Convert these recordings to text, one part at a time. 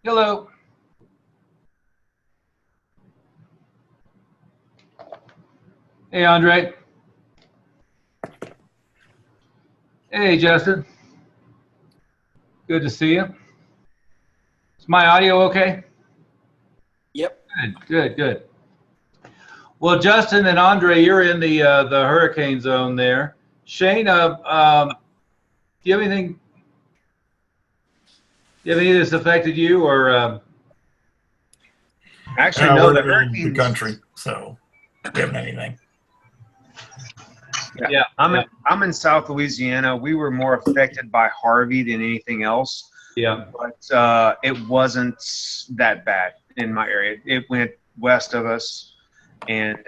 Hello. Hey, Andre. Hey, Justin. Good to see you. Is my audio okay? Yep. Good. Well, Justin and Andre, you're in the hurricane zone there. Shane, do you have anything? Do you have anything that's affected you, or Actually, no, We're the in the middle of the hurricanes. country, so we haven't anything. Yeah, I'm yeah, in, I'm in South Louisiana. We were more affected by Harvey than anything else, yeah. but it wasn't that bad in my area. It went west of us, and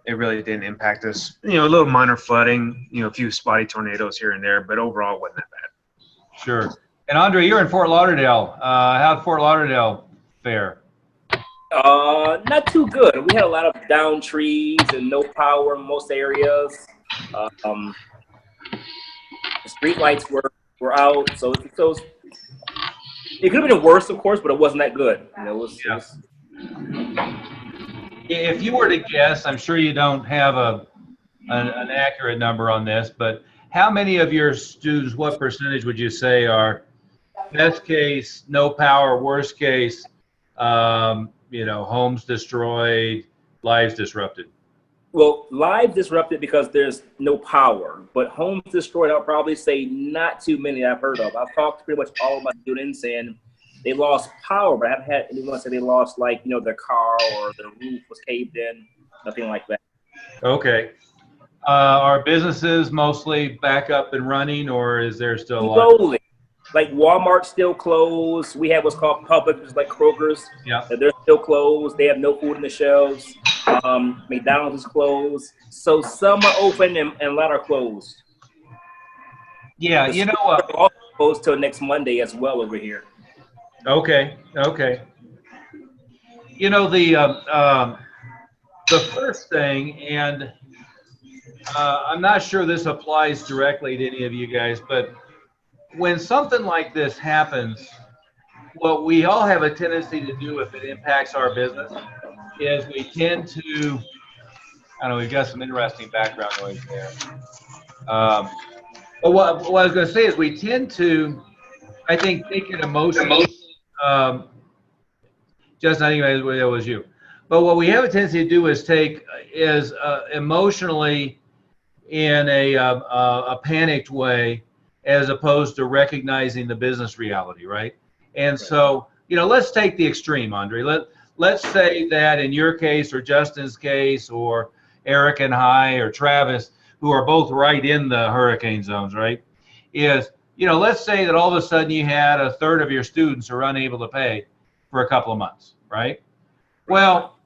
it really didn't impact us. A little minor flooding, a few spotty tornadoes here and there, but overall, it wasn't that bad. Sure. And Andre, you're in Fort Lauderdale. How'd Fort Lauderdale fare? Not too good. We had a lot of down trees and no power in most areas. Um, the street lights were out, so it could have been worse, of course, but it wasn't that good. Yeah. If you were to guess, I'm sure you don't have an accurate number on this, but how many of your students, what percentage would you say are best case, no power, worst case, homes destroyed, lives disrupted? Well, lives disrupted because there's no power, but homes destroyed, I'll probably say not too many I've heard of. I've talked to pretty much all of my students, and they lost power, but I haven't had anyone say they lost, their car or their roof was caved in, nothing like that. Okay. Are businesses mostly back up and running, or is there still a lot? Slowly. Like Walmart still closed. We have what's called Publix, which is like Kroger's. Yeah. They're still closed. They have no food in the shelves. McDonald's is closed. So some are open and a lot are closed. Yeah, The stores are all closed till next Monday as well over here. Okay. The first thing, and I'm not sure this applies directly to any of you guys, but when something like this happens, what we all have a tendency to do if it impacts our business is we tend to, I don't know, we've got some interesting background noise there. But what I was going to say is we tend to, I think, take it emotionally. Just not even it was you. But what we have a tendency to do is emotionally in a panicked way, as opposed to recognizing the business reality, right? And so, let's take the extreme, Andre. Let's say that in your case, or Justin's case, or Eric and I, or Travis, who are both right in the hurricane zones, right? Let's say that all of a sudden you had a third of your students are unable to pay for a couple of months, right? Well,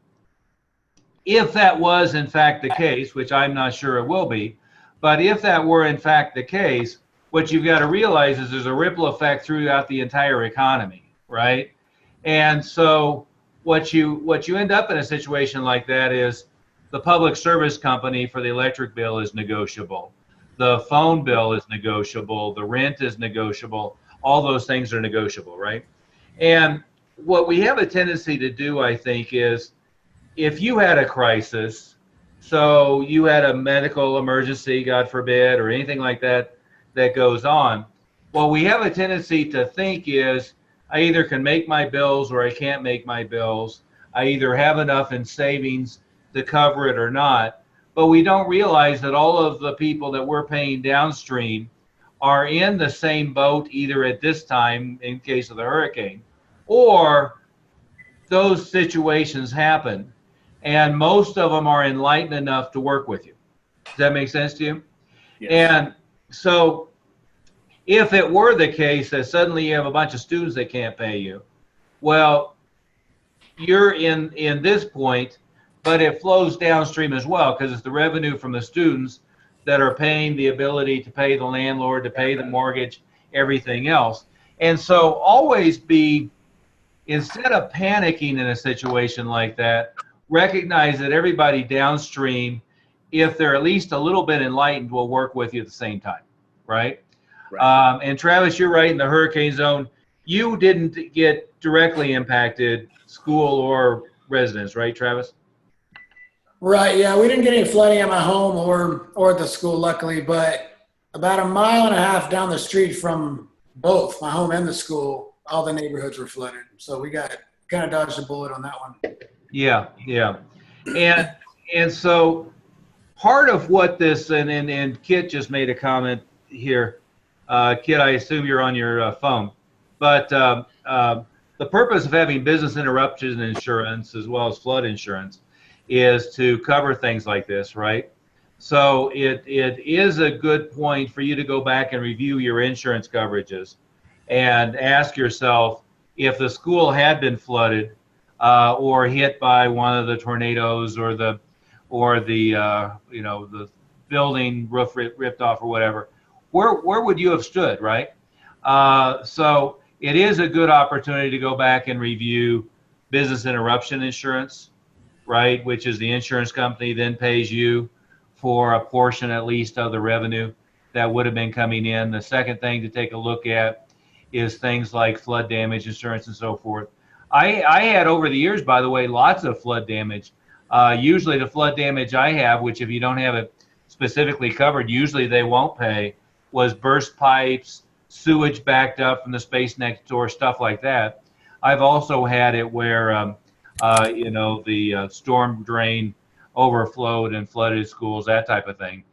if that was in fact the case, which I'm not sure it will be, but if that were in fact the case, what you've got to realize is there's a ripple effect throughout the entire economy, right? And so what you end up in a situation like that is the public service company for the electric bill is negotiable. The phone bill is negotiable. The rent is negotiable. All those things are negotiable, right? And what we have a tendency to do, I think, is if you had a crisis, so you had a medical emergency, God forbid, or anything like that goes on, what we have a tendency to think is, I either can make my bills or I can't make my bills. I either have enough in savings to cover it or not. But we don't realize that all of the people that we're paying downstream are in the same boat, either at this time in case of the hurricane, or those situations happen, and most of them are enlightened enough to work with you. Does that make sense to you? Yes. And so if it were the case that suddenly you have a bunch of students that can't pay you, well, you're in this point, but it flows downstream as well, because it's the revenue from the students that are paying the ability to pay the landlord, to pay the mortgage, everything else. And so always be, instead of panicking in a situation like that, recognize that everybody downstream, if they're at least a little bit enlightened, will work with you at the same time, right? Right. And Travis, you're right in the hurricane zone. you didn't get directly impacted, school or residents, right, Travis? Right. Yeah, we didn't get any flooding at my home or at the school, luckily. But about a mile and a half down the street from both my home and the school, all the neighborhoods were flooded. So we got kind of dodged a bullet on that one. Yeah, yeah, and so part of what this and Kit just made a comment here. Kit, I assume you're on your phone, but the purpose of having business interruption insurance as well as flood insurance is to cover things like this, right? So it is a good point for you to go back and review your insurance coverages and ask yourself if the school had been flooded or hit by one of the tornadoes or the you know, the building roof ripped off or whatever, where would you have stood, right? So it is a good opportunity to go back and review business interruption insurance, right? Which is the insurance company then pays you for a portion at least of the revenue that would have been coming in. The second thing to take a look at is things like flood damage insurance and so forth. I had over the years, by the way, lots of flood damage. Usually the flood damage I have, which if you don't have it specifically covered, usually they won't pay, was burst pipes, sewage backed up from the space next door, stuff like that. I've also had it where, you know, the storm drain overflowed and flooded schools, that type of thing.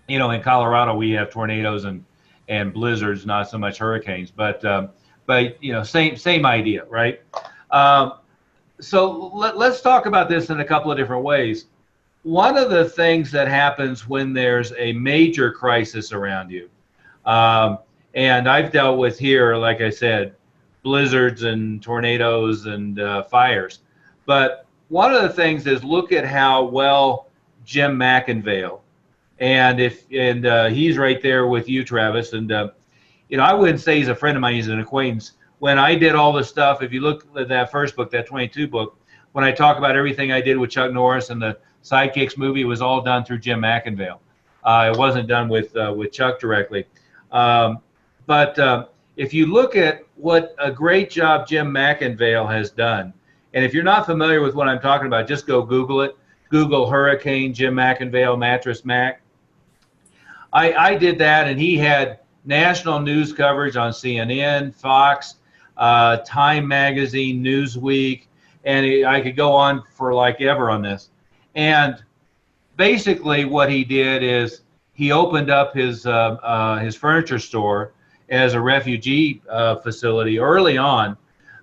You know, in Colorado, we have tornadoes and blizzards, not so much hurricanes, but you know, same idea, right? So let's talk about this in a couple of different ways. One of the things that happens when there's a major crisis around you, and I've dealt with here, like I said, blizzards and tornadoes and fires, but one of the things is look at how well Jim McIngvale, and he's right there with you, Travis, and you know, I wouldn't say he's a friend of mine, he's an acquaintance. When I did all the stuff, if you look at that first book, that 22 book, when I talk about everything I did with Chuck Norris and the Sidekicks movie, it was all done through Jim McIngvale. It wasn't done with Chuck directly. But if you look at what a great job Jim McIngvale has done, and if you're not familiar with what I'm talking about, just go Google it. Google Hurricane Jim McIngvale Mattress Mac. I did that, and he had national news coverage on CNN, Fox, Time Magazine, Newsweek, and I could go on for like ever on this. And basically what he did is he opened up his furniture store as a refugee facility early on,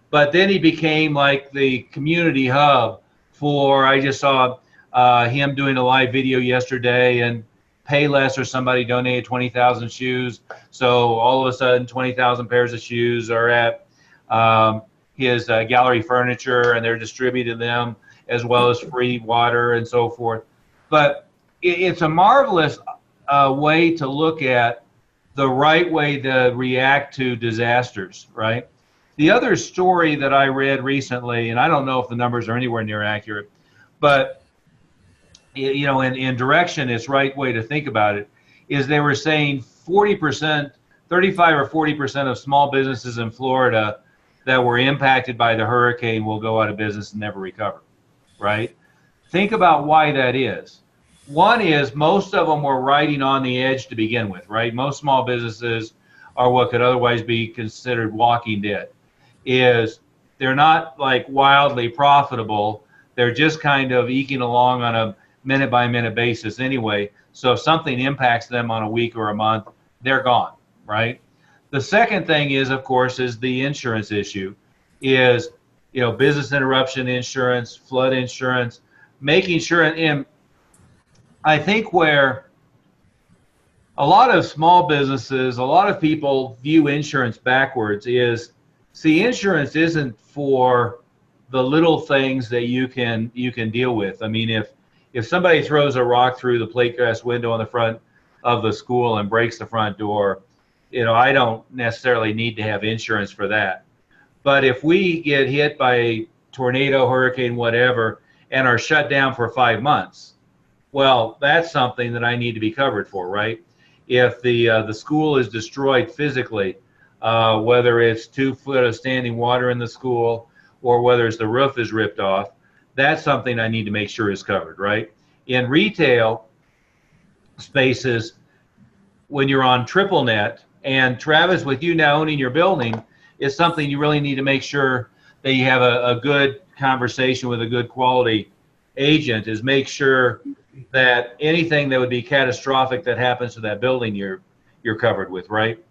but then he became like the community hub for, I just saw him doing a live video yesterday, and Payless or somebody donated 20,000 shoes. So all of a sudden 20,000 pairs of shoes are at his gallery furniture, and they're distributing them as well as free water and so forth. But it's a marvelous way to look at the right way to react to disasters, right? The other story that I read recently, and I don't know if the numbers are anywhere near accurate, but you know, in direction, it's right way to think about it, is they were saying 40%, 35 or 40% of small businesses in Florida that were impacted by the hurricane will go out of business and never recover, right? Think about why that is. One is most of them were riding on the edge to begin with, right? Most small businesses are what could otherwise be considered walking dead. Is they're not like wildly profitable. They're just kind of eking along on a minute by minute basis anyway. So if something impacts them on a week or a month, they're gone, right? The second thing is, of course, is the insurance issue, is, you know, business interruption insurance, flood insurance, making sure, and I think where a lot of small businesses, a lot of people view insurance backwards is, see, insurance isn't for the little things that you can deal with. I mean, if somebody throws a rock through the plate glass window on the front of the school and breaks the front door, you know, I don't necessarily need to have insurance for that. But if we get hit by a tornado, hurricane, whatever, and are shut down for 5 months, well, that's something that I need to be covered for, right? If the school is destroyed physically, whether it's 2 foot of standing water in the school or whether it's the roof is ripped off, that's something I need to make sure is covered, right? In retail spaces, when you're on triple net, and Travis, with you now owning your building, is something you really need to make sure that you have a good conversation with a good quality agent, is make sure that anything that would be catastrophic that happens to that building, you're covered with, right?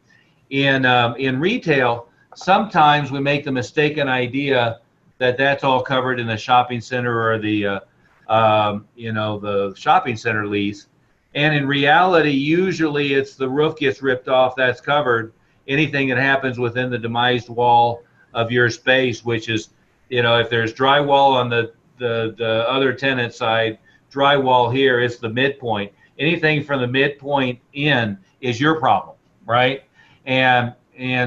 In retail, sometimes we make the mistaken idea that that's all covered in the shopping center or the the shopping center lease. And in reality, usually it's the roof gets ripped off, that's covered. Anything that happens within the demised wall of your space, which is, if there's drywall on the other tenant side, drywall here is the midpoint. Anything from the midpoint in is your problem, right? And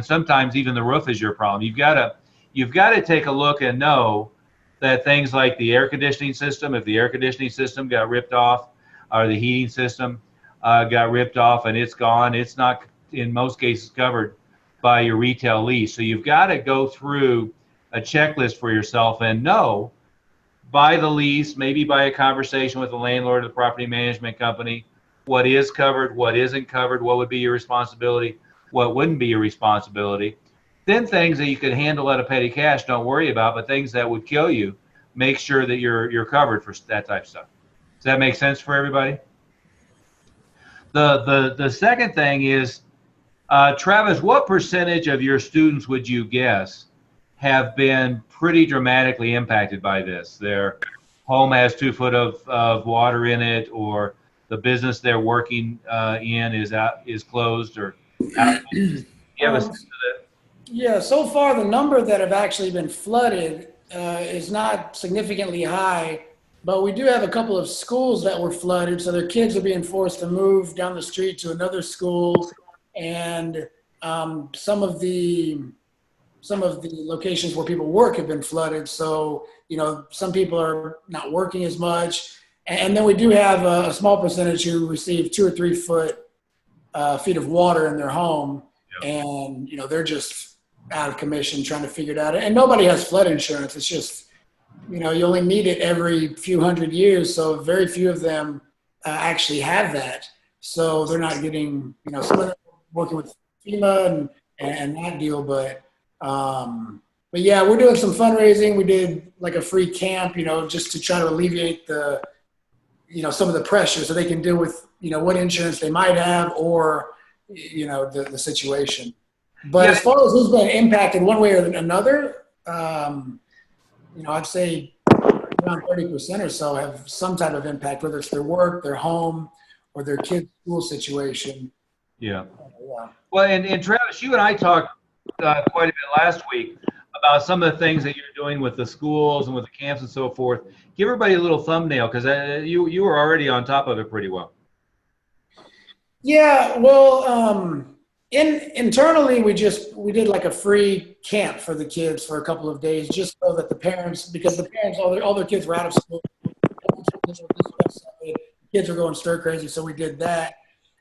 sometimes even the roof is your problem. You've got to take a look and know that things like the air conditioning system, if the air conditioning system got ripped off, or the heating system got ripped off and it's gone, it's not in most cases covered by your retail lease. So you've got to go through a checklist for yourself and know by the lease, maybe by a conversation with the landlord or the property management company, what is covered, what isn't covered, what would be your responsibility, what wouldn't be your responsibility. Then things that you could handle out of petty cash, don't worry about, but things that would kill you, make sure that you're covered for that type of stuff. Does that make sense for everybody? The second thing is, Travis, what percentage of your students would you guess have been pretty dramatically impacted by this? Their home has 2 foot of water in it, or the business they're working in is closed, or out. You have a sense of that? Yeah, so far the number that have actually been flooded is not significantly high, but we do have a couple of schools that were flooded, so their kids are being forced to move down the street to another school, and some of the locations where people work have been flooded. So, some people are not working as much. And then we do have a small percentage who receive 2 or 3 feet of water in their home. Yep. And, they're just out of commission trying to figure it out. And nobody has flood insurance. It's just, you only need it every few hundred years. So very few of them actually have that. So they're not getting, some of them are working with FEMA and that deal, but yeah, we're doing some fundraising. We did like a free camp, just to try to alleviate some of the pressure so they can deal with, what insurance they might have or, the situation. But yeah, as far as who's been impacted one way or another, I'd say around 30% or so have some type of impact, whether it's their work, their home, or their kids' school situation. Yeah. Well, and Travis, you and I talked quite a bit last week about some of the things that you're doing with the schools and with the camps and so forth. Give everybody a little thumbnail, because you were already on top of it pretty well. Yeah, well, internally we did like a free camp for the kids for a couple of days, just so that the parents, all their kids were out of school, kids were going stir crazy, so we did that.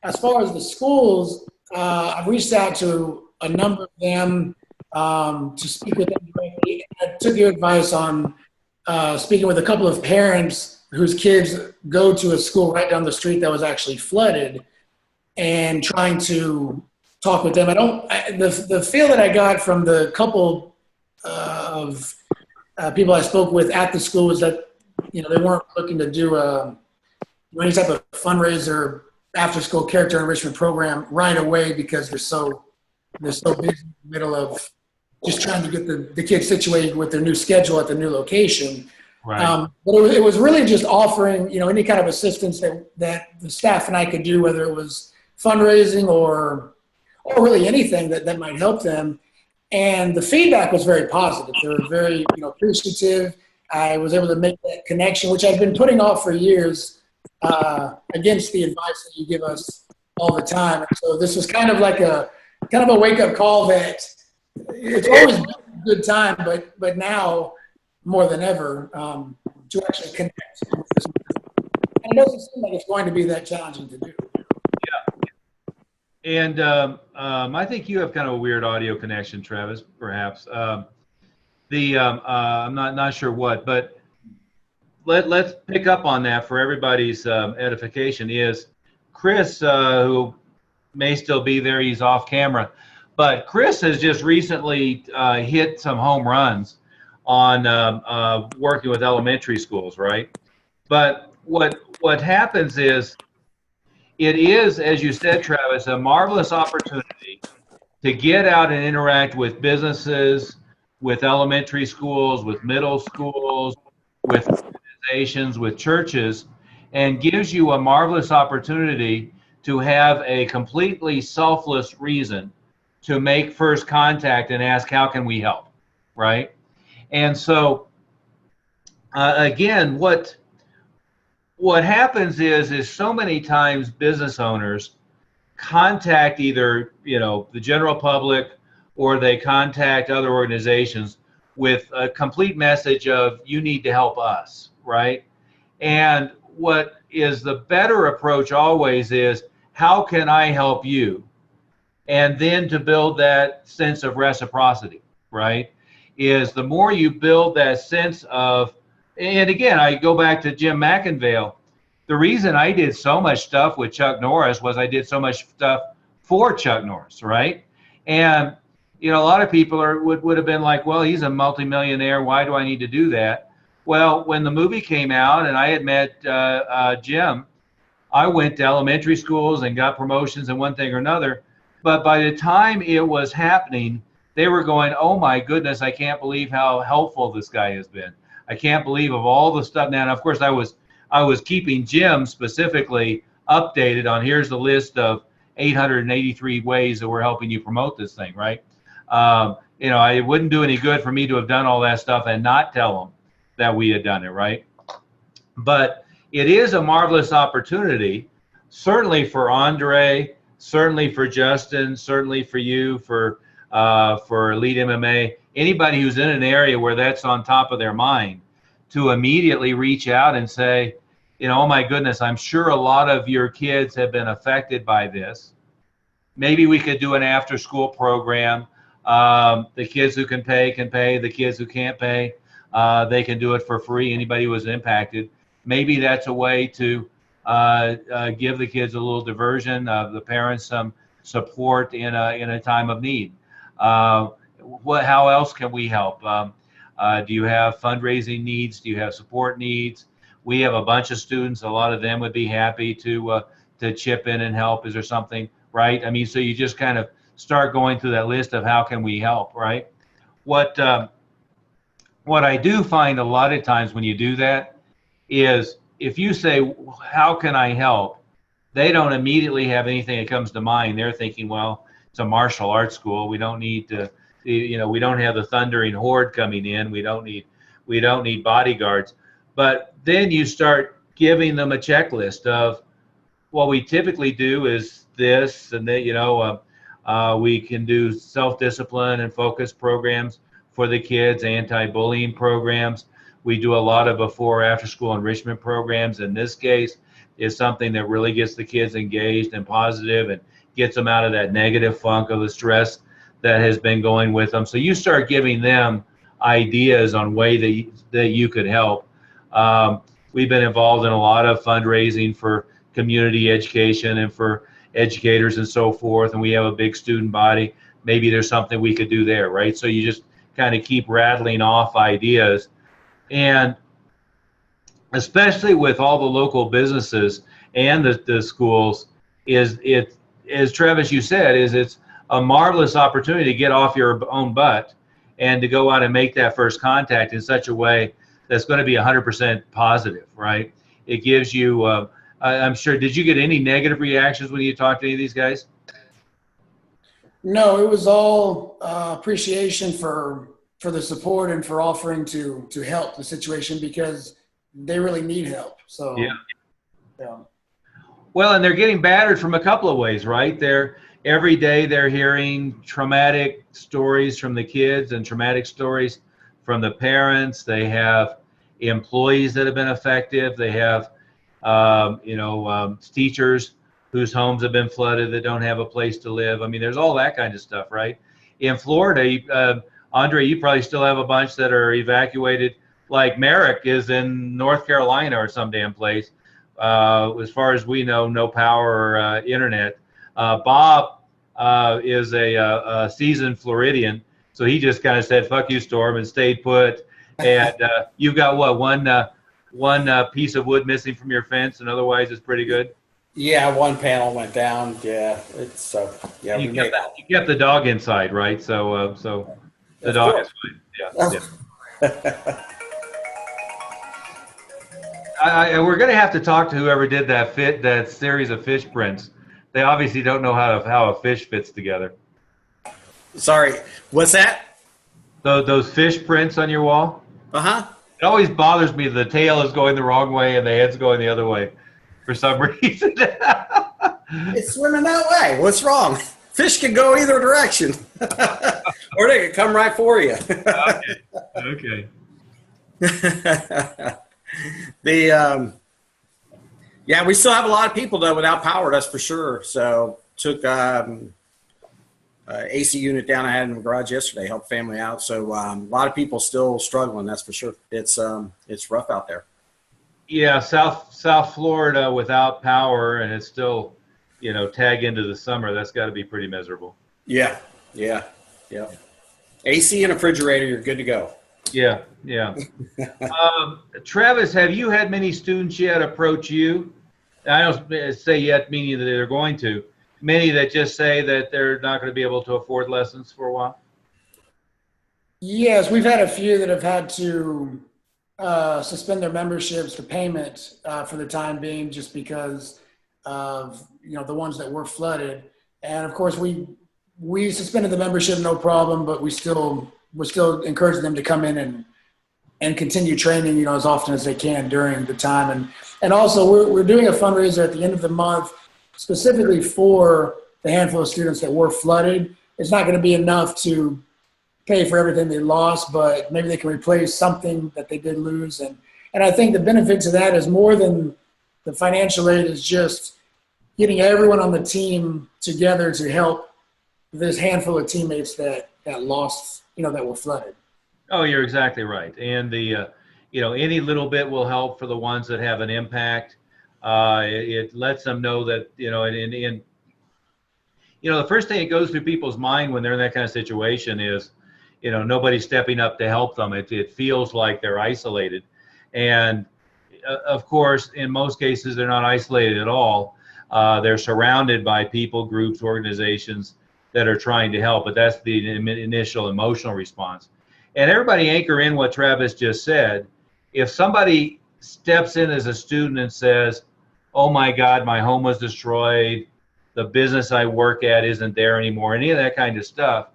As far as the schools, I've reached out to a number of them to speak with them directly. I took your advice on speaking with a couple of parents whose kids go to a school right down the street that was actually flooded, and trying to talk with them. The feel that I got from the couple of people I spoke with at the school was that they weren't looking to do any type of fundraiser after school character enrichment program right away, because they're so busy in the middle of just trying to get the kids situated with their new schedule at the new location. Right. But it was really just offering, any kind of assistance that the staff and I could do, whether it was fundraising or really anything that might help them. And the feedback was very positive. They were very, appreciative. I was able to make that connection, which I've been putting off for years, against the advice that you give us all the time. And so this was kind of a wake-up call that it's always been a good time, but now more than ever, to actually connect with this. And it doesn't seem like it's going to be that challenging to do. And I think you have kind of a weird audio connection, Travis, perhaps. I'm not sure what, but let's pick up on that for everybody's edification. Is Chris, who may still be there, he's off camera, but Chris has just recently hit some home runs on working with elementary schools, right? But what happens is, it is, as you said, Travis, a marvelous opportunity to get out and interact with businesses, with elementary schools, with middle schools, with organizations, with churches, and gives you a marvelous opportunity to have a completely selfless reason to make first contact and ask, how can we help, right? And so, again, what happens is so many times business owners contact either, the general public, or they contact other organizations with a complete message of, you need to help us, right? And what is the better approach always is, how can I help you? And then to build that sense of reciprocity, right? Is the more you build that sense of, and again, I go back to Jim McIngvale. The reason I did so much stuff with Chuck Norris was I did so much stuff for Chuck Norris, right? And a lot of people would have been like, well, he's a multimillionaire. Why do I need to do that? Well, when the movie came out and I had met Jim, I went to elementary schools and got promotions and one thing or another. But by the time it was happening, they were going, oh my goodness, I can't believe how helpful this guy has been. I can't believe of all the stuff. Now, and of course, I was keeping Jim specifically updated on, here's the list of 883 ways that we're helping you promote this thing, right? It wouldn't do any good for me to have done all that stuff and not tell them that we had done it, right? But it is a marvelous opportunity, certainly for Andre, certainly for Justin, certainly for you, for Elite MMA, anybody who's in an area where that's on top of their mind, to immediately reach out and say, oh my goodness, I'm sure a lot of your kids have been affected by this. Maybe we could do an after-school program. The kids who can pay. The kids who can't pay, they can do it for free. Anybody who was impacted. Maybe that's a way to give the kids a little diversion, the parents some support in a time of need. How else can we help? Do you have fundraising needs? Do you have support needs? We have a bunch of students. A lot of them would be happy to chip in and help. Is there something, right? I mean, so you just kind of start going through that list of how can we help, right? What I do find a lot of times when you do that is, if you say, how can I help? They don't immediately have anything that comes to mind. They're thinking, well, it's a martial arts school. We don't need to, we don't have the thundering horde coming in. We don't need bodyguards. But then you start giving them a checklist of, what we typically do is this, and that, we can do self-discipline and focus programs for the kids, anti-bullying programs. We do a lot of before after school enrichment programs. In this case, is something that really gets the kids engaged and positive and gets them out of that negative funk of the stress that has been going with them. So you start giving them ideas on way that you could help. We've been involved in a lot of fundraising for community education and for educators and so forth, and we have a big student body. Maybe there's something we could do there, right? So you just kind of keep rattling off ideas. And especially with all the local businesses and the schools, as Travis, you said, it's a marvelous opportunity to get off your own butt and to go out and make that first contact in such a way that's going to be 100% positive, right? It gives you, I'm sure, did you get any negative reactions when you talked to any of these guys? No, it was all appreciation for the support and for offering to help the situation, because they really need help. So yeah. Well, and they're getting battered from a couple of ways, right? Every day they're hearing traumatic stories from the kids and traumatic stories from the parents. They have employees that have been effective. They have teachers whose homes have been flooded that don't have a place to live. I mean, there's all that kind of stuff, right? In Florida, Andre, you probably still have a bunch that are evacuated, like Merrick is in North Carolina or some damn place. As far as we know, no power or internet. Bob is a seasoned Floridian, so he just kind of said, fuck you, Storm, and stayed put. And you've got what, one piece of wood missing from your fence, and otherwise it's pretty good? Yeah, one panel went down. Yeah, it's yeah. You kept the dog inside, right? So the Of dog course. is fine. Yeah. We're going to have to talk to whoever did that series of fish prints. They obviously don't know how a fish fits together. Sorry, what's that? Those fish prints on your wall. Uh-huh. It always bothers me the tail is going the wrong way and the head's going the other way for some reason. It's swimming that way. What's wrong? Fish can go either direction. Or they can come right for you. Okay. Yeah, we still have a lot of people though without power, that's for sure. So took AC unit down I had in the garage yesterday, helped family out. So a lot of people still struggling, that's for sure. It's rough out there. Yeah, South Florida without power, and it's still, tag into the summer. That's got to be pretty miserable. Yeah. AC and a refrigerator, you're good to go. Yeah. Travis, have you had many students yet approach you? I don't say yet, meaning that they're going to. Many that just say that they're not going to be able to afford lessons for a while? Yes, we've had a few that have had to suspend their memberships for payment for the time being, just because of the ones that were flooded. And of course, we suspended the membership, no problem, but we're still encouraging them to come in and continue training, as often as they can during the time. And also we're doing a fundraiser at the end of the month specifically for the handful of students that were flooded. It's not going to be enough to pay for everything they lost, but maybe they can replace something that they did lose. And I think the benefit to that is more than the financial aid, is just getting everyone on the team together to help this handful of teammates that lost, that were flooded. Oh, you're exactly right. And any little bit will help for the ones that have an impact. It lets them know that, the first thing that goes through people's mind when they're in that kind of situation is, nobody's stepping up to help them. It feels like they're isolated. And of course, in most cases, they're not isolated at all. They're surrounded by people, groups, organizations that are trying to help, but that's the initial emotional response. And everybody anchor in what Travis just said. If somebody steps in as a student and says, oh my God, my home was destroyed, the business I work at isn't there anymore, any of that kind of stuff,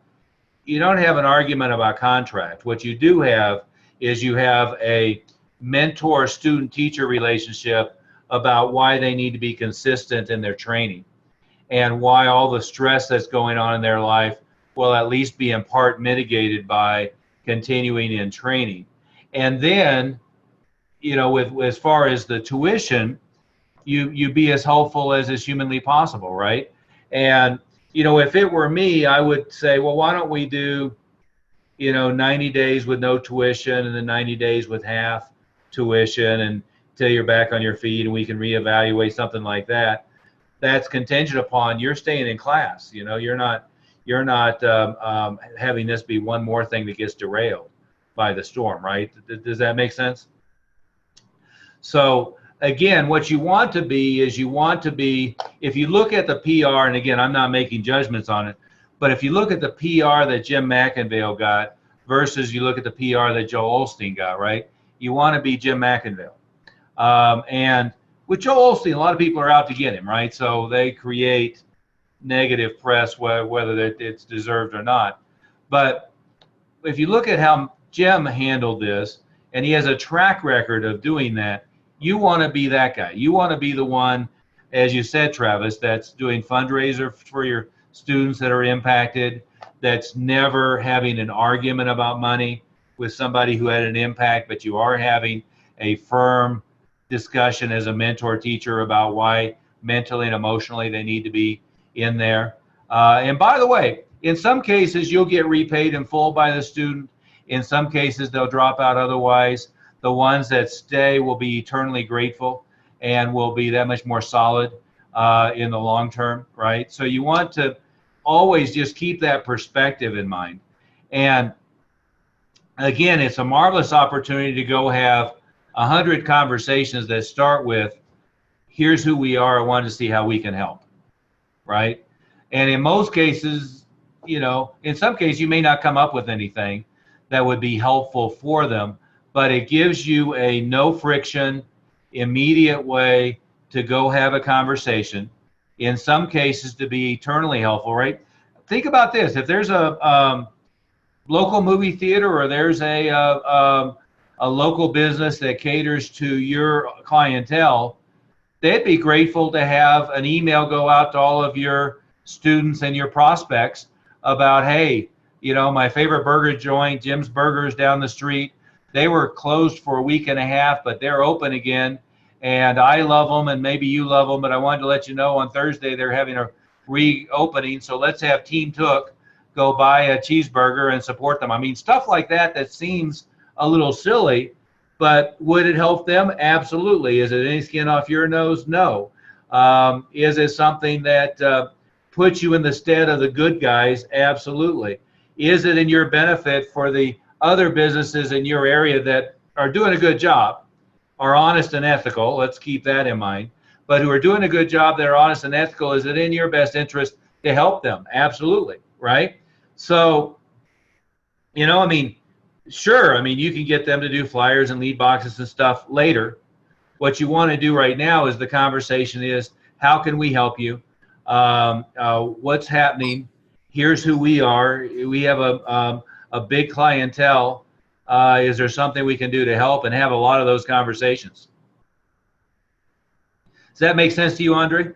you don't have an argument about contract. What you do have is you have a mentor student teacher relationship about why they need to be consistent in their training, and why all the stress that's going on in their life will at least be in part mitigated by continuing in training. And then, with as far as the tuition, you be as helpful as is humanly possible, right? And if it were me, I would say, well, why don't we do 90 days with no tuition, and then 90 days with half tuition, and till you're back on your feet, and we can reevaluate something like that. That's contingent upon you're staying in class. You're not having this be one more thing that gets derailed by the storm, right? Does that make sense? So again, what you want to be is if you look at the PR, and again, I'm not making judgments on it, but if you look at the PR that Jim McIngvale got versus you look at the PR that Joe Osteen got, right? You want to be Jim McIngvale. And with Joe Osteen, a lot of people are out to get him, right? So they create negative press, whether it's deserved or not. But if you look at how Jim handled this, and he has a track record of doing that, you want to be that guy. You want to be the one, as you said, Travis, that's doing fundraiser for your students that are impacted, that's never having an argument about money with somebody who had an impact, but you are having a firm discussion as a mentor teacher about why mentally and emotionally. They need to be in there. And by the way, in some cases, you'll get repaid in full by the student. In some cases, they'll drop out otherwise. The ones that stay will be eternally grateful and will be that much more solid in the long term, right? So you want to always just keep that perspective in mind. And again, it's a marvelous opportunity to go have 100 conversations that start with, here's who we are, I wanted to see how we can help, right? And in most cases, you know, in some cases you may not come up with anything that would be helpful for them, but it gives you a no friction, immediate way to go have a conversation. In some cases to be eternally helpful, right? Think about this. If there's a local movie theater or there's a local business that caters to your clientele, they'd be grateful to have an email go out to all of your students and your prospects about, hey, you know, my favorite burger joint, Jim's Burgers down the street, they were closed for a week and a half, but they're open again. And I love them, and maybe you love them, but I wanted to let you know on Thursday they're having a reopening. So let's have Team Took go buy a cheeseburger and support them. I mean, stuff like that that seems a little silly, but would it help them? Absolutely. Is it any skin off your nose? No. Is it something that puts you in the stead of the good guys? Absolutely. Is it in your benefit for the other businesses in your area that are doing a good job, are honest and ethical? Let's keep that in mind. But who are doing a good job, that are honest and ethical, is it in your best interest to help them? Absolutely, right? So, you know, I mean, sure, I mean, you can get them to do flyers and lead boxes and stuff later. What you want to do right now is the conversation is, how can we help you? What's happening? Here's who we are. We have a big clientele. Is there something we can do to help? And have a lot of those conversations. Does that make sense to you, Andre?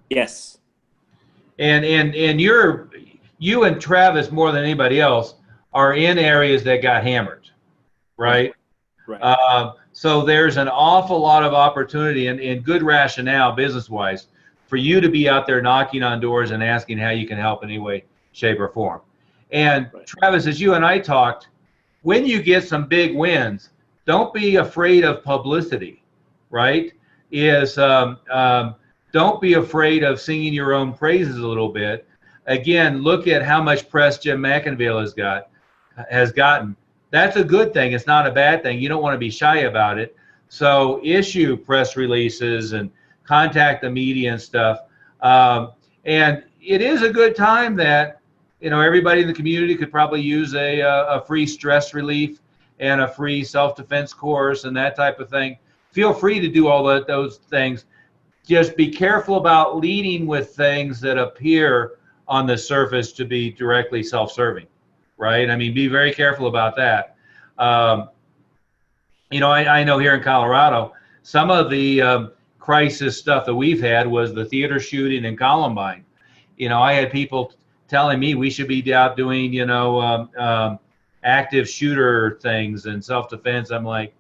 Yes. And you and Travis, more than anybody else, are in areas that got hammered, right? Right. So there's an awful lot of opportunity and good rationale business-wise for you to be out there knocking on doors and asking how you can help in any way, shape, or form. And Right. Travis, as you and I talked, when you get some big wins, don't be afraid of publicity, right? Don't be afraid of singing your own praises a little bit. Again, look at how much press Jim McIngvale has gotten. That's a good thing. It's not a bad thing. You don't want to be shy about it. So issue press releases and contact the media and stuff. And it is a good time that, you know, everybody in the community could probably use a free stress relief and a free self-defense course and that type of thing. Feel free to do all those things. Just be careful about leading with things that appear on the surface to be directly self-serving, right? I mean, be very careful about that. You know, I know here in Colorado, some of the crisis stuff that we've had was the theater shooting in Columbine. You know, I had people telling me we should be out doing, you know, active shooter things and self-defense. I'm like,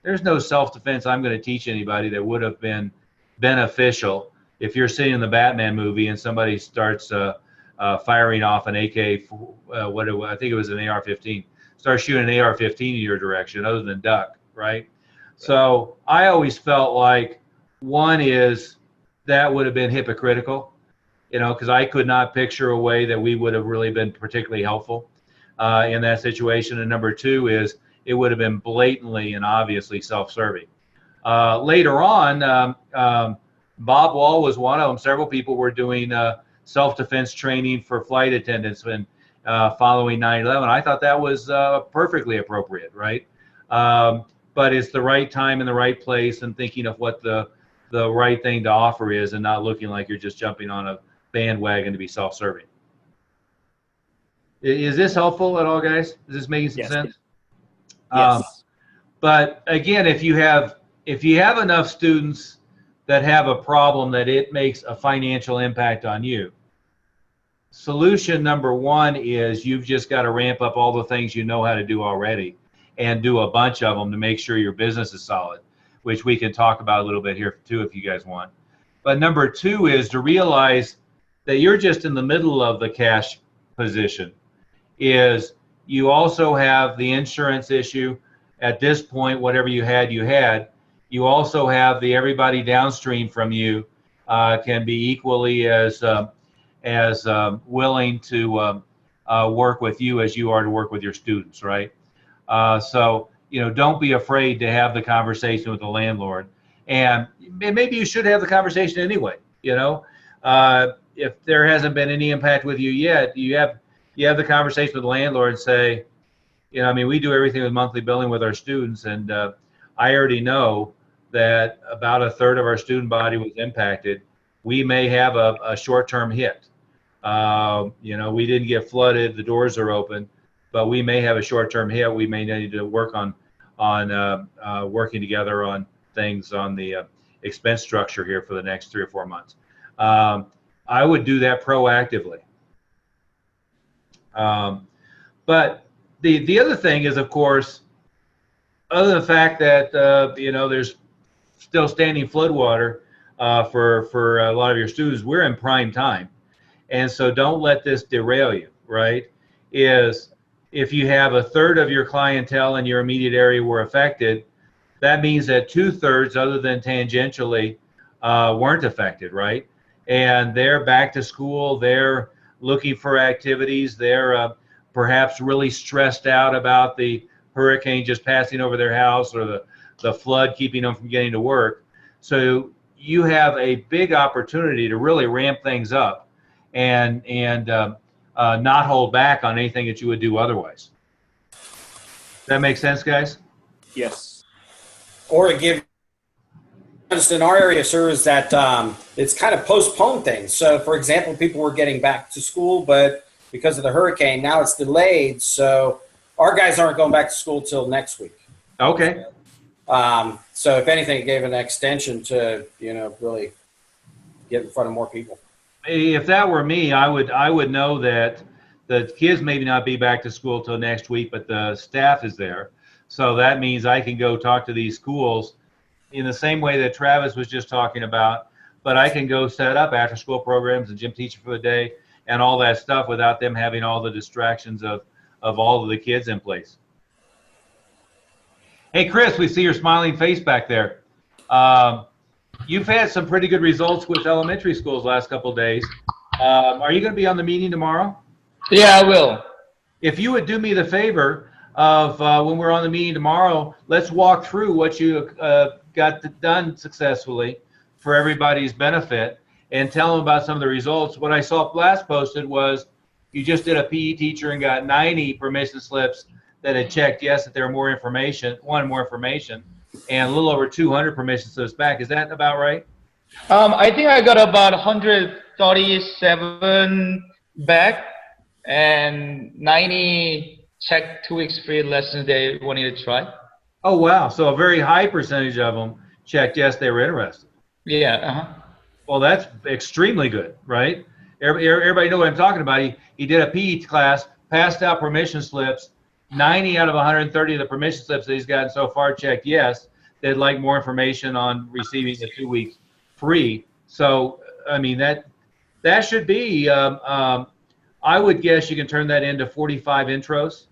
there's no self-defense I'm going to teach anybody that would have been beneficial if you're sitting in the Batman movie and somebody starts firing off an AK, I think it was an AR-15, starts shooting an AR-15 in your direction other than duck, right? So I always felt like one is that would have been hypocritical, you know, because I could not picture a way that we would have really been particularly helpful in that situation. And number two is it would have been blatantly and obviously self-serving. Later on, Bob Wall was one of them. Several people were doing self-defense training for flight attendants when following 9/11. I thought that was perfectly appropriate, right? But it's the right time and the right place, and thinking of what the right thing to offer is, and not looking like you're just jumping on a bandwagon to be self-serving. Is this helpful at all, guys? Is this making some Yes. sense? Yes. But again, if you have enough students that have a problem that it makes a financial impact on you, solution number one is you've just got to ramp up all the things you know how to do already and do a bunch of them to make sure your business is solid. which we can talk about a little bit here too if you guys want. But number two is to realize that you're just in the middle of the cash position. Is you also have the insurance issue at this point. Whatever you had, you had. You also have the everybody downstream from you can be equally as willing to work with you as you are to work with your students, right? So don't be afraid to have the conversation with the landlord, and maybe you should have the conversation anyway. If there hasn't been any impact with you yet, you have the conversation with the landlord and say, we do everything with monthly billing with our students, and I already know that about a third of our student body was impacted. We may have a short-term hit. We didn't get flooded, the doors are open, but we may have a short-term hit. We may need to work on working together on things on the expense structure here for the next 3 or 4 months. I would do that proactively. But the other thing is, of course, other than the fact that there's still standing floodwater for a lot of your students, we're in prime time, and so don't let this derail you. Right? Is if you have a third of your clientele in your immediate area were affected, that means that 2/3, other than tangentially, weren't affected, right? And they're back to school. They're looking for activities. They're perhaps really stressed out about the hurricane just passing over their house or the flood keeping them from getting to work. So you have a big opportunity to really ramp things up and not hold back on anything that you would do otherwise. Does that make sense, guys? Yes. Or to give, just in our area, sir, is that it's kind of postponed things. So, for example, people were getting back to school, but because of the hurricane, now it's delayed. So our guys aren't going back to school till next week. Okay. So if anything, it gave an extension to, really get in front of more people. If that were me, I would know that the kids maybe not be back to school till next week, but the staff is there. So that means I can go talk to these schools in the same way that Travis was just talking about, but I can go set up after school programs and gym teacher for the day and all that stuff without them having all the distractions of all of the kids in place. Hey, Chris, we see your smiling face back there. You've had some pretty good results with elementary schools last couple of days. Are you going to be on the meeting tomorrow? Yeah, I will. If you would do me the favor of when we're on the meeting tomorrow, let's walk through what you got done successfully for everybody's benefit and tell them about some of the results. What I saw last posted was you just did a PE teacher and got 90 permission slips that had checked yes, that there were more information, wanted more information, and a little over 200 permission slips back. Is that about right? I think I got about 137 back and 90 checked 2 weeks free lessons they wanted to try. Oh, wow. So a very high percentage of them checked yes, they were interested. Yeah. Well, that's extremely good, right? Everybody know what I'm talking about. He did a PE class, passed out permission slips. 90 out of 130 of the permission slips that he's gotten so far checked yes. They'd like more information on receiving the 2 weeks free. So, I mean, that should be, I would guess you can turn that into 45 intros,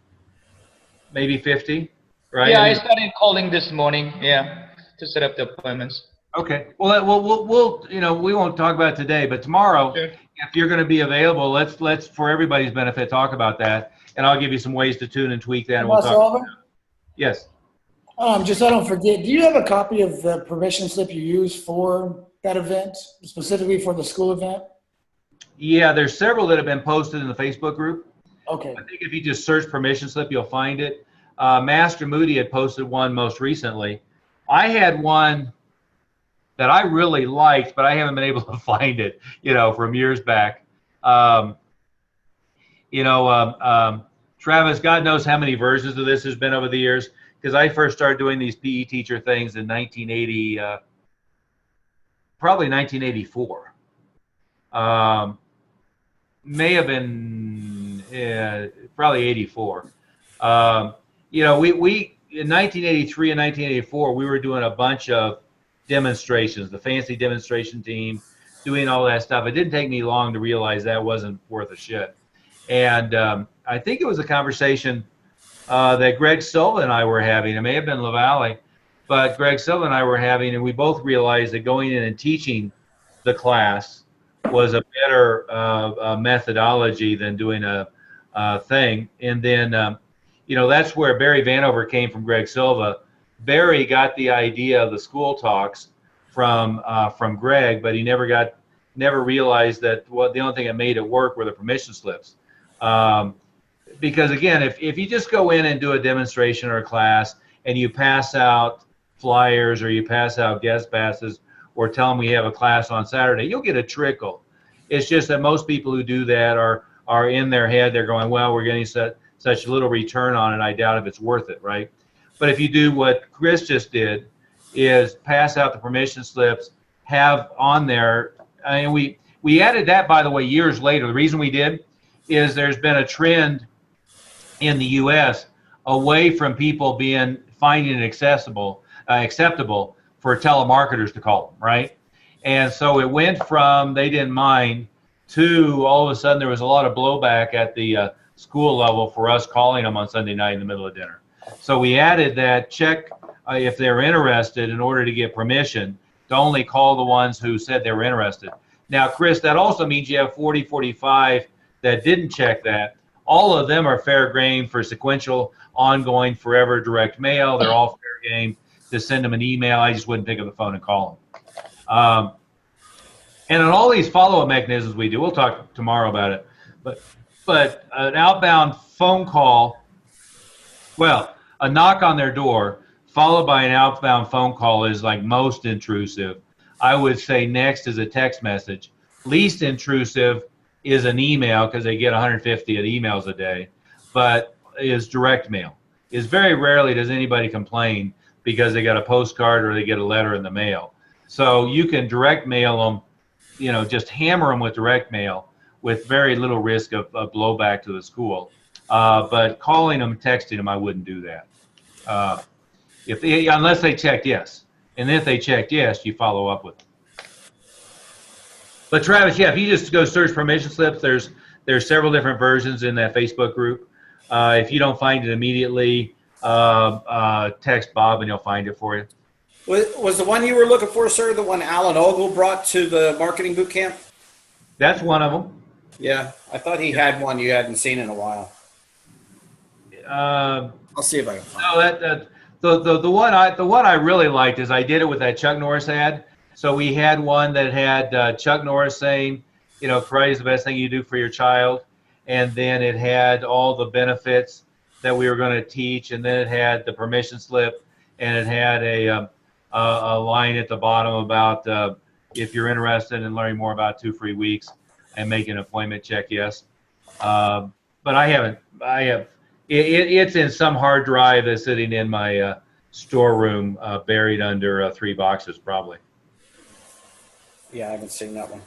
maybe 50, right? Yeah, I started calling this morning, to set up the appointments. Okay. Well, we'll we won't talk about it today, but tomorrow, Sure. If you're going to be available, let's for everybody's benefit talk about that, and I'll give you some ways to tune and tweak that. And we'll talk about that. Yes. Just so I don't forget, do you have a copy of the permission slip you used for that event, specifically for the school event? Yeah, there's several that have been posted in the Facebook group. Okay. I think if you just search permission slip, you'll find it. Master Moody had posted one most recently. I had one that I really liked, but I haven't been able to find it, from years back. Travis, God knows how many versions of this has been over the years, because I first started doing these PE teacher things in 1980, probably 1984. May have been probably 84. We in 1983 and 1984, we were doing a bunch of demonstrations, the fancy demonstration team, doing all that stuff. It didn't take me long to realize that wasn't worth a shit. And I think it was a conversation that Greg Silva and I were having. It may have been LaValle, but Greg Silva and I were having, and we both realized that going in and teaching the class was a better methodology than doing a thing. And then, you know, that's where Barry Vanover came from Greg Silva. Barry got the idea of the school talks from Greg, but he never realized that the only thing that made it work were the permission slips. Because again, if you just go in and do a demonstration or a class and you pass out flyers or you pass out guest passes or tell them we have a class on Saturday, you'll get a trickle. It's just that most people who do that are in their head, they're going, well, we're getting such little return on it, I doubt if it's worth it, right? But if you do what Chris just did, is pass out the permission slips, have on there, and we added that, by the way, years later. The reason we did is there's been a trend in the U.S. away from people finding it acceptable for telemarketers to call them, right? And so it went from they didn't mind to all of a sudden there was a lot of blowback at the school level for us calling them on Sunday night in the middle of dinner. So we added that check if they're interested in order to get permission to only call the ones who said they were interested. Now, Chris, that also means you have 40, 45 that didn't check that. All of them are fair game for sequential, ongoing, forever direct mail. They're all fair game to send them an email. I just wouldn't pick up the phone and call them. And on all these follow-up mechanisms we do, we'll talk tomorrow about it, but an outbound phone call, well, a knock on their door followed by an outbound phone call is like most intrusive. I would say next is a text message. Least intrusive is an email because they get 150 emails a day, but is direct mail. Is very rarely does anybody complain because they got a postcard or they get a letter in the mail. So you can direct mail them, you know, just hammer them with direct mail with very little risk of blowback to the school. But calling them, texting them, I wouldn't do that. Unless they checked yes. And if they checked yes, you follow up with them. But Travis, yeah, if you just go search permission slips, there's several different versions in that Facebook group. If you don't find it immediately, text Bob and he'll find it for you. Was the one you were looking for, sir, the one Alan Ogle brought to the marketing boot camp? That's one of them. Yeah, I thought he had one you hadn't seen in a while. I'll see if I can find it. The one I really liked is I did it with that Chuck Norris ad. So we had one that had Chuck Norris saying, you know, karate is the best thing you do for your child, and then it had all the benefits that we were going to teach, and then it had the permission slip, and it had a line at the bottom about if you're interested in learning more about 2 free weeks and make an appointment, check yes. But I haven't. It's in some hard drive that's sitting in my storeroom, buried under 3 boxes probably. Yeah, I haven't seen that one.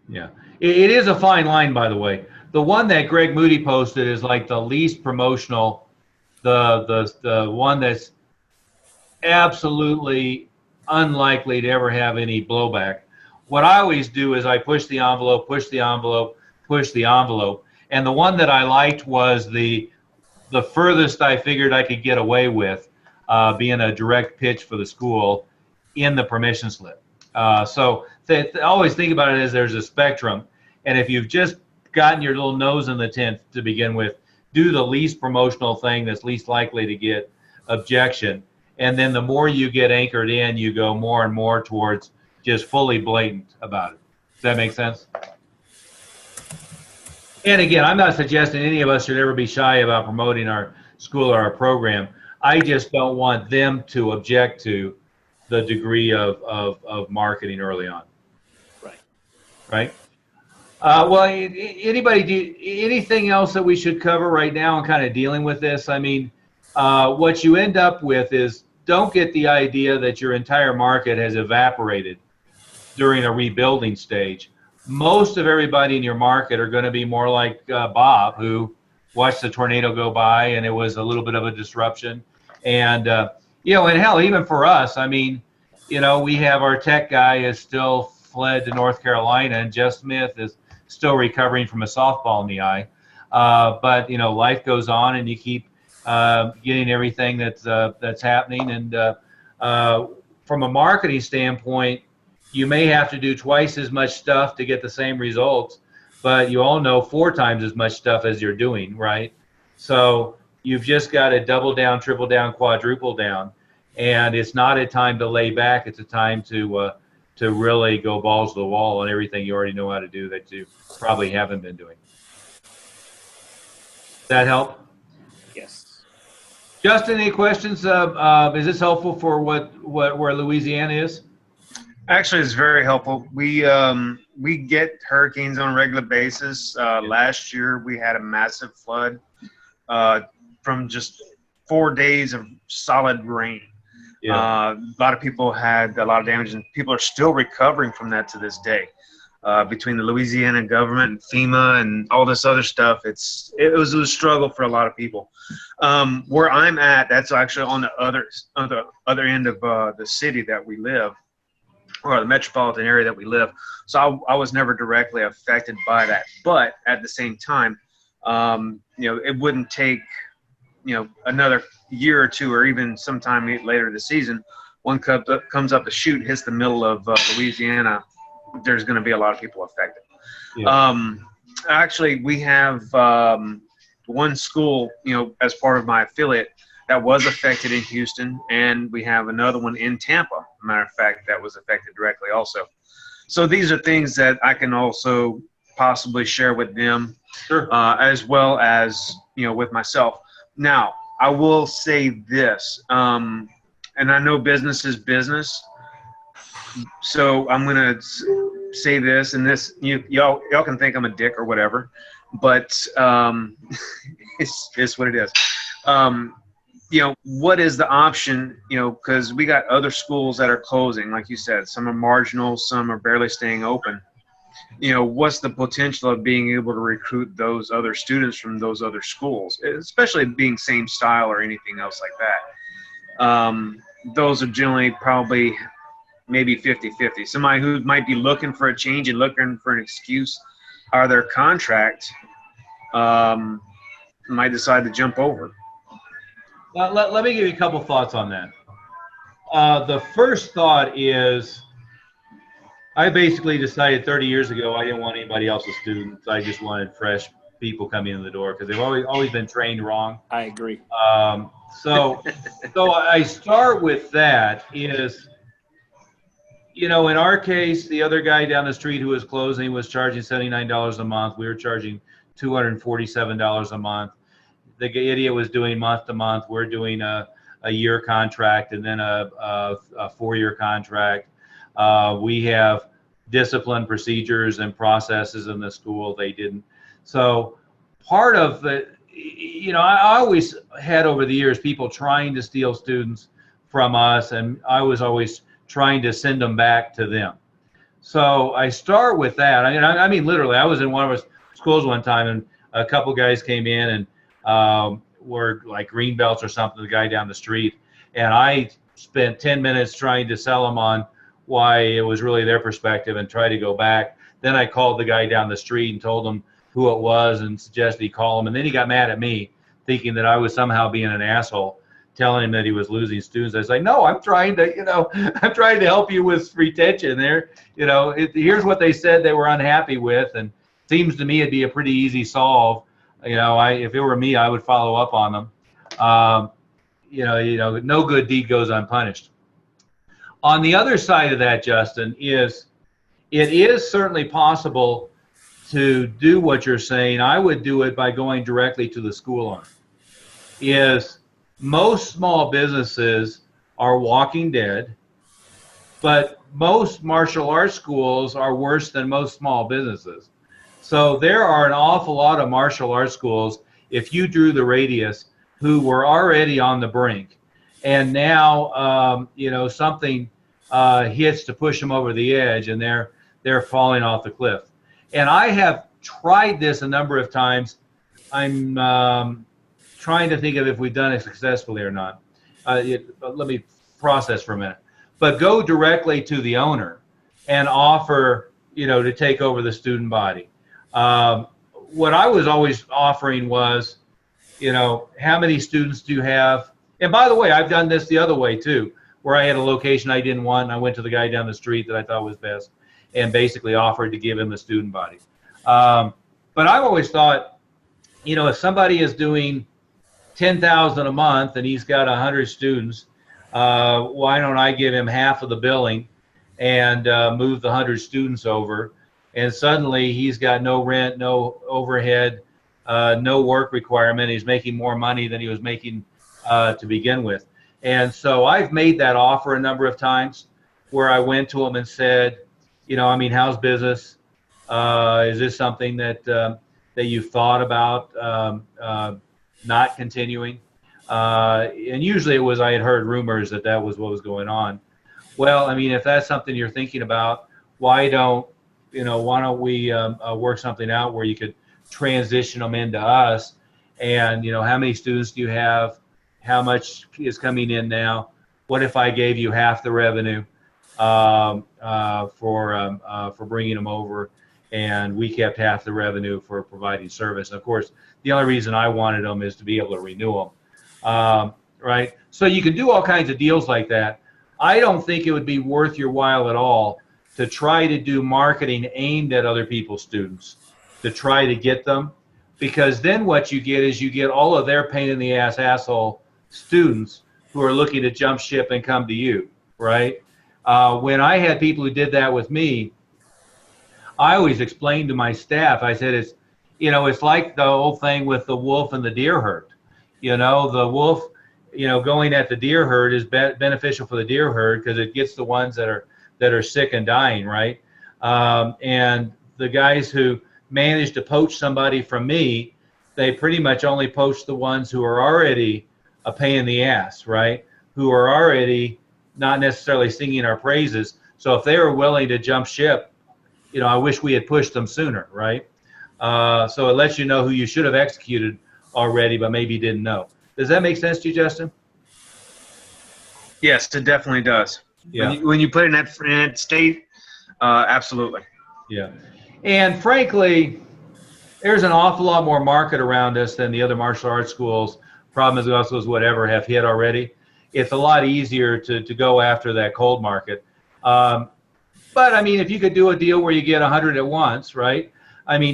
Yeah. It is a fine line, by the way. The one that Greg Moody posted is like the least promotional, the one that's absolutely unlikely to ever have any blowback. What I always do is I push the envelope, push the envelope, push the envelope. And the one that I liked was the furthest I figured I could get away with being a direct pitch for the school in the permission slip. So always think about it as there's a spectrum. And if you've just gotten your little nose in the tent to begin with, do the least promotional thing that's least likely to get objection. And then the more you get anchored in, you go more and more towards just fully blatant about it. Does that make sense? And again, I'm not suggesting any of us should ever be shy about promoting our school or our program. I just don't want them to object to the degree of marketing early on. Right? Well, anything else that we should cover right now in kind of dealing with this? I mean, what you end up with is don't get the idea that your entire market has evaporated during a rebuilding stage. Most of everybody in your market are going to be more like Bob, who watched the tornado go by and it was a little bit of a disruption. And, and hell, even for us, I mean, we have our tech guy is still fled to North Carolina, and Jeff Smith is still recovering from a softball in the eye. But, life goes on, and you keep getting everything that's happening. And from a marketing standpoint, you may have to do twice as much stuff to get the same results, but you all know 4 times as much stuff as you're doing, right? So you've just got to double down, triple down, quadruple down. And it's not a time to lay back. It's a time to really go balls to the wall on everything you already know how to do that you probably haven't been doing. Does that help? Yes. Justin, any questions? Is this helpful for where Louisiana is? Actually, it's very helpful. We get hurricanes on a regular basis. Last year, we had a massive flood from just 4 days of solid rain. Yeah. A lot of people had a lot of damage, and people are still recovering from that to this day. Between the Louisiana government and FEMA and all this other stuff, it was a struggle for a lot of people. Where I'm at, that's actually on the other end of the city that we live, or the metropolitan area that we live. So I was never directly affected by that. But at the same time, it wouldn't take, another year or two, or even sometime later this season, one comes up the chute, hits the middle of Louisiana, there's going to be a lot of people affected. Yeah. Actually, we have one school, as part of my affiliate, that was affected in Houston, and we have another one in Tampa, matter of fact, that was affected directly also. So these are things that I can also possibly share with them, sure. As well as, with myself. Now, I will say this, and I know business is business, so I'm going to say this, and this, y'all can think I'm a dick or whatever, but it's what it is. What is the option, because we got other schools that are closing, like you said, some are marginal, some are barely staying open. What's the potential of being able to recruit those other students from those other schools, especially being same style or anything else like that? Those are generally probably maybe 50-50. Somebody who might be looking for a change and looking for an excuse or their contract might decide to jump over. Let me give you a couple thoughts on that. The first thought is, I basically decided 30 years ago I didn't want anybody else's students. I just wanted fresh people coming in the door because they've always been trained wrong. I agree. So I start with that is, in our case, the other guy down the street who was closing was charging $79 a month. We were charging $247 a month. The idiot was doing month to month. We're doing a year contract and then a 4-year contract. We have discipline procedures and processes in the school. They didn't. So part of the, I always had over the years people trying to steal students from us, and I was always trying to send them back to them. So I start with that. I mean, literally, I was in one of our schools one time, and a couple guys came in and were like green belts or something, the guy down the street. And I spent 10 minutes trying to sell them on why it was really their perspective and try to go back. Then I called the guy down the street and told him who it was and suggested he call him. And then he got mad at me, thinking that I was somehow being an asshole, telling him that he was losing students. I was like, no, I'm trying to, I'm trying to help you with retention there. Here's what they said they were unhappy with. And it seems to me it'd be a pretty easy solve. If it were me, I would follow up on them. No good deed goes unpunished. On the other side of that, Justin, it is certainly possible to do what you're saying. I would do it by going directly to the school owner. Most small businesses are walking dead, but most martial arts schools are worse than most small businesses. So there are an awful lot of martial arts schools, if you drew the radius, who were already on the brink. And now, something hits to push them over the edge, and they're falling off the cliff. And I have tried this a number of times. I'm trying to think of if we've done it successfully or not. let me process for a minute. But go directly to the owner and offer, to take over the student body. What I was always offering was, how many students do you have? And by the way, I've done this the other way too, where I had a location I didn't want, and I went to the guy down the street that I thought was best and basically offered to give him the student body. But I've always thought, if somebody is doing $10,000 a month and he's got 100 students, why don't I give him half of the billing and move the 100 students over? And suddenly he's got no rent, no overhead, no work requirement. He's making more money than he was making to begin with. And so I've made that offer a number of times where I went to him and said, how's business? Is this something that you've thought about not continuing? And usually it was, I had heard rumors that was what was going on. Well, if that's something you're thinking about, why don't we work something out where you could transition them into us? And, how many students do you have? How much is coming in now? What if I gave you half the revenue for bringing them over, and we kept half the revenue for providing service? Of course, the only reason I wanted them is to be able to renew them, right? So you can do all kinds of deals like that. I don't think it would be worth your while at all to try to do marketing aimed at other people's students, to try to get them, because then what you get is you get all of their pain in the ass asshole students who are looking to jump ship and come to you, right? When I had people who did that with me, I always explained to my staff, I said, it's like the old thing with the wolf and the deer herd. The wolf, going at the deer herd is beneficial for the deer herd because it gets the ones that are sick and dying, right? And the guys who manage to poach somebody from me, they pretty much only poach the ones who are already a pain in the ass, right? Who are already not necessarily singing our praises. So if they were willing to jump ship, I wish we had pushed them sooner, right? So it lets you know who you should have executed already, but maybe didn't know. Does that make sense to you, Justin? Yes, it definitely does. Yeah. When you put it in that state, absolutely. Yeah. And frankly, there's an awful lot more market around us than the other martial arts schools. Problem is, also is whatever have hit already. It's a lot easier to go after that cold market. But if you could do a deal where you get 100 at once, right?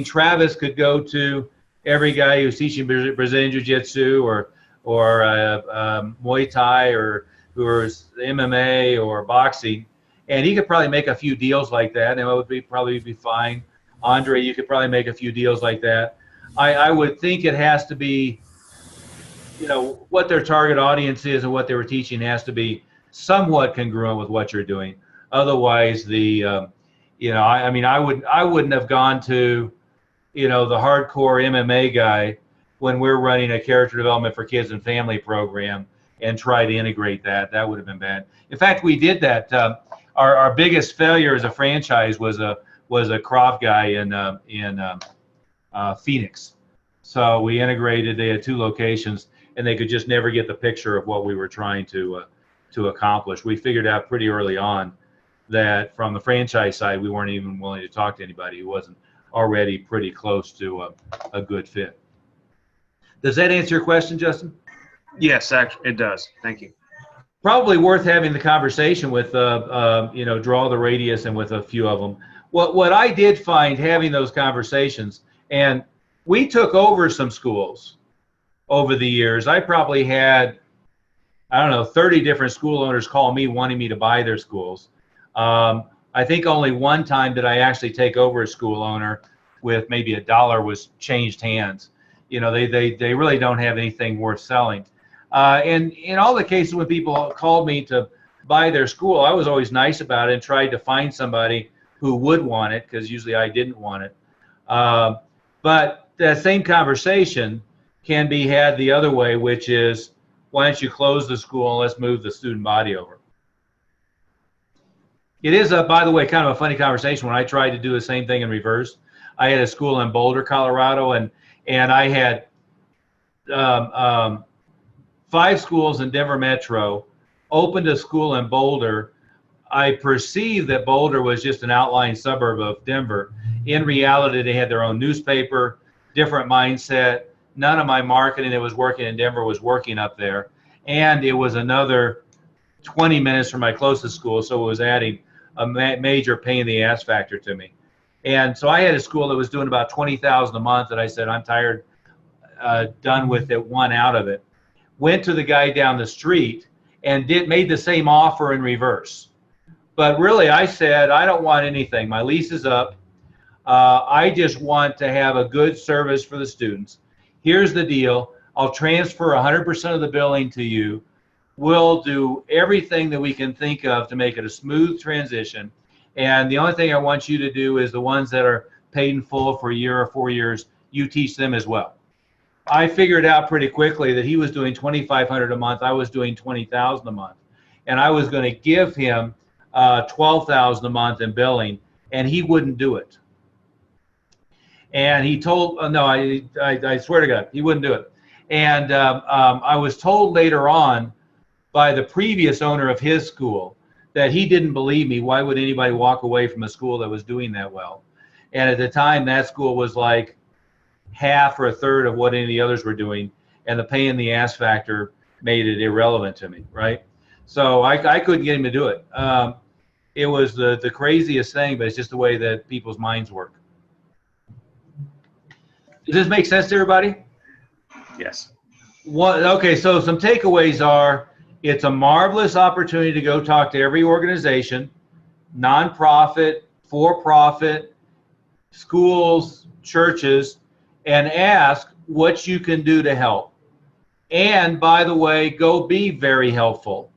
Travis could go to every guy who's teaching Brazilian Jiu-Jitsu or Muay Thai or who's MMA or boxing, and he could probably make a few deals like that, and it would probably be fine. Andre, you could probably make a few deals like that. I would think it has to be, what their target audience is and what they were teaching has to be somewhat congruent with what you're doing. Otherwise, I wouldn't have gone to, the hardcore MMA guy when we're running a character development for kids and family program and try to integrate that. That would have been bad. In fact, we did that. Our biggest failure as a franchise was a Krav guy in Phoenix. So we integrated. They had 2 locations, and they could just never get the picture of what we were trying to accomplish. We figured out pretty early on that from the franchise side, we weren't even willing to talk to anybody who wasn't already pretty close to a good fit. Does that answer your question, Justin? Yes, actually, it does. Thank you. Probably worth having the conversation with, Draw the Radius and with a few of them. What I did find having those conversations, and we took over some schools over the years. I probably had, 30 different school owners call me wanting me to buy their schools. I think only one time did I actually take over a school owner with maybe $1 was changed hands. They really don't have anything worth selling. And in all the cases when people called me to buy their school, I was always nice about it and tried to find somebody who would want it, because usually I didn't want it. But that same conversation can be had the other way, which is, why don't you close the school and let's move the student body over? It is, by the way, kind of a funny conversation when I tried to do the same thing in reverse. I had a school in Boulder, Colorado, and I had 5 schools in Denver Metro, opened a school in Boulder. I perceived that Boulder was just an outlying suburb of Denver. In reality, they had their own newspaper, different mindset. None of my marketing that was working in Denver was working up there. And it was another 20 minutes from my closest school, so it was adding a major pain in the ass factor to me. And so I had a school that was doing about $20,000 a month, and I said, I'm tired, done with it, one out of it. Went to the guy down the street and made the same offer in reverse. But really, I said, I don't want anything. My lease is up. I just want to have a good service for the students. Here's the deal. I'll transfer 100% of the billing to you. We'll do everything that we can think of to make it a smooth transition. And the only thing I want you to do is the ones that are paid in full for a year or 4 years, you teach them as well. I figured out pretty quickly that he was doing $2,500 a month. I was doing $20,000 a month. And I was going to give him $12,000 a month in billing, and he wouldn't do it. And he told, no, I swear to God, he wouldn't do it. And I was told later on by the previous owner of his school that he didn't believe me. Why would anybody walk away from a school that was doing that well? And at the time, that school was like half or a third of what any of the others were doing, and the pain in the ass factor made it irrelevant to me, right? So I couldn't get him to do it. It was the craziest thing, but it's just the way that people's minds work. Does this make sense to everybody? Yes. Okay, so some takeaways are, it's a marvelous opportunity to go talk to every organization, nonprofit, for-profit, schools, churches, and ask what you can do to help. And by the way, go be very helpful.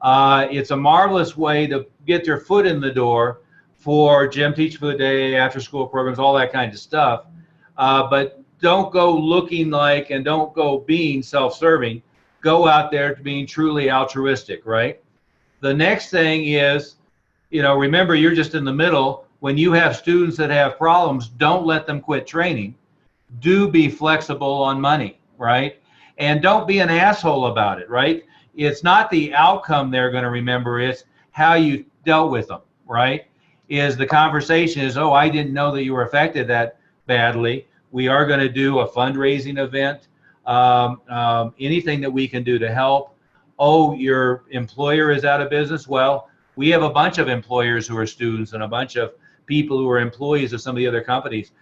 It's a marvelous way to get their foot in the door for Gym Teach for the Day, after school programs, all that kind of stuff. But don't go looking like and don't go being self-serving. Go out there to being truly altruistic, right? The next thing is, remember, you're just in the middle. When you have students that have problems, don't let them quit training. Do be flexible on money, right? And don't be an asshole about it, right? It's not the outcome they're going to remember, it's how you dealt with them, right? Is the conversation is, oh, I didn't know that you were affected that badly. We are going to do a fundraising event. Anything that we can do to help. Oh, your employer is out of business. Well, we have a bunch of employers who are students and a bunch of people who are employees of some of the other companies.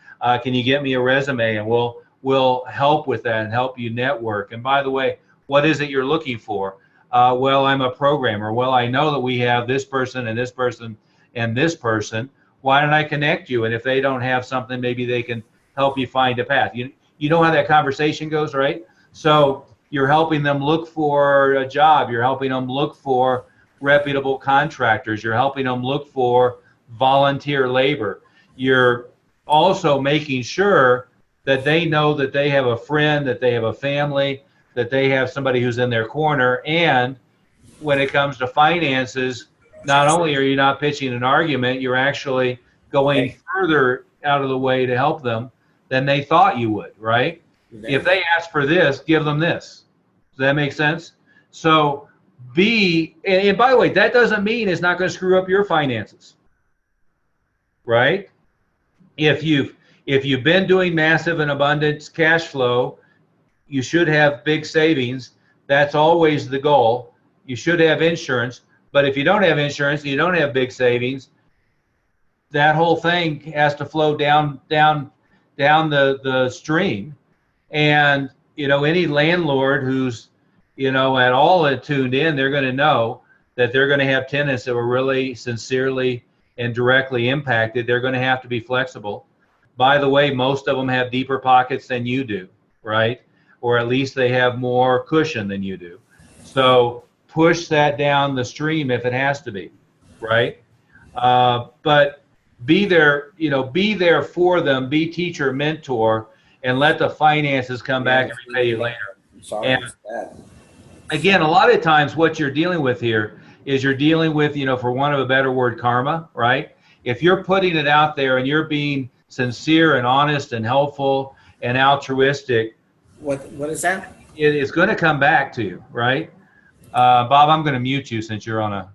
Can you get me a resume, and we'll help with that and help you network. And by the way, what is it you're looking for? Well, I'm a programmer. Well, I know that we have this person and this person and this person. Why don't I connect you? And if they don't have something, maybe they can help you find a path. You know how that conversation goes, right? So you're helping them look for a job. You're helping them look for reputable contractors. You're helping them look for volunteer labor. You're also making sure that they know that they have a friend, that they have a family, that they have somebody who's in their corner. And when it comes to finances, not only are you not pitching an argument, you're actually going further out of the way to help them than they thought you would, right? If they ask for this, give them this. Does that make sense? So and by the way, that doesn't mean it's not going to screw up your finances, right? If you've been doing massive and abundant cash flow, you should have big savings. That's always the goal. You should have insurance, but if you don't have insurance and you don't have big savings, that whole thing has to flow down the stream. And any landlord who's at all tuned in, they're going to know that they're going to have tenants that were really sincerely and directly impacted. They're going to have to be flexible. By the way, most of them have deeper pockets than you do, right? Or at least they have more cushion than you do. So push that down the stream if it has to be, right? But be there for them, be teacher, mentor, and let the finances come back and repay you later. Sorry, and again, a lot of times what you're dealing with here is you're dealing with, for want of a better word, karma, right? If you're putting it out there and you're being sincere and honest and helpful and altruistic, What is that? It's going to come back to you, right? Bob, I'm going to mute you since you're on a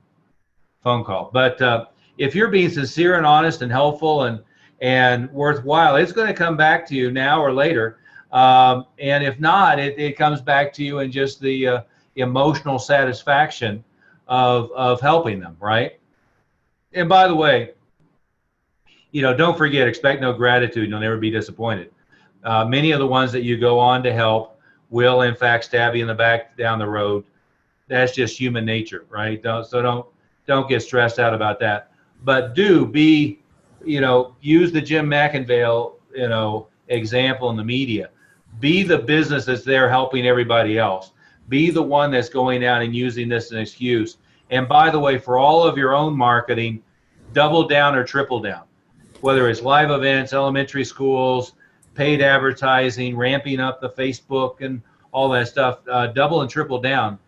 phone call. But if you're being sincere and honest and helpful and worthwhile, it's going to come back to you now or later. And if not, it comes back to you in just the emotional satisfaction of helping them, right? And by the way, don't forget, expect no gratitude. You'll never be disappointed. Many of the ones that you go on to help will, in fact, stab you in the back down the road. That's just human nature, right? Don't get stressed out about that. But do be, use the Jim McIngvale, example in the media. Be the business that's there helping everybody else. Be the one that's going out and using this as an excuse. And by the way, for all of your own marketing, double down or triple down. Whether it's live events, elementary schools, paid advertising, ramping up the Facebook and all that stuff, double and triple down,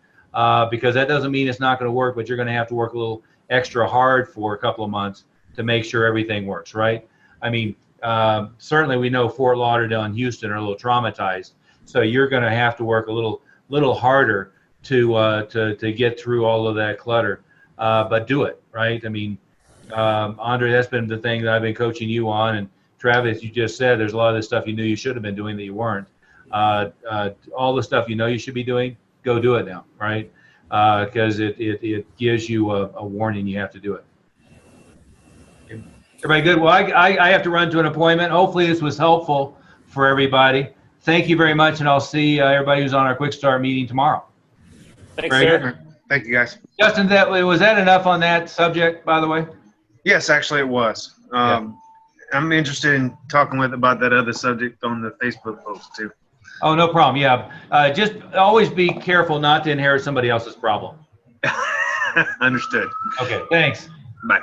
because that doesn't mean it's not going to work, but you're going to have to work a little extra hard for a couple of months to make sure everything works, right? I mean, certainly we know Fort Lauderdale and Houston are a little traumatized, so you're going to have to work a little harder to get through all of that clutter, but do it, right? I mean, Andre, that's been the thing that I've been coaching you on, and Travis, you just said there's a lot of this stuff you knew you should have been doing that you weren't. All the stuff you should be doing, go do it now, right? Because it gives you a warning you have to do it. Everybody good? Well, I have to run to an appointment. Hopefully this was helpful for everybody. Thank you very much, and I'll see everybody who's on our quick start meeting tomorrow. Thanks, Very sir. good. Thank you, guys. Justin, was that enough on that subject, by the way? Yes, actually it was. I'm interested in talking about that other subject on the Facebook post too. Oh, no problem. Yeah. Just always be careful not to inherit somebody else's problem. Understood. Okay. Thanks. Bye.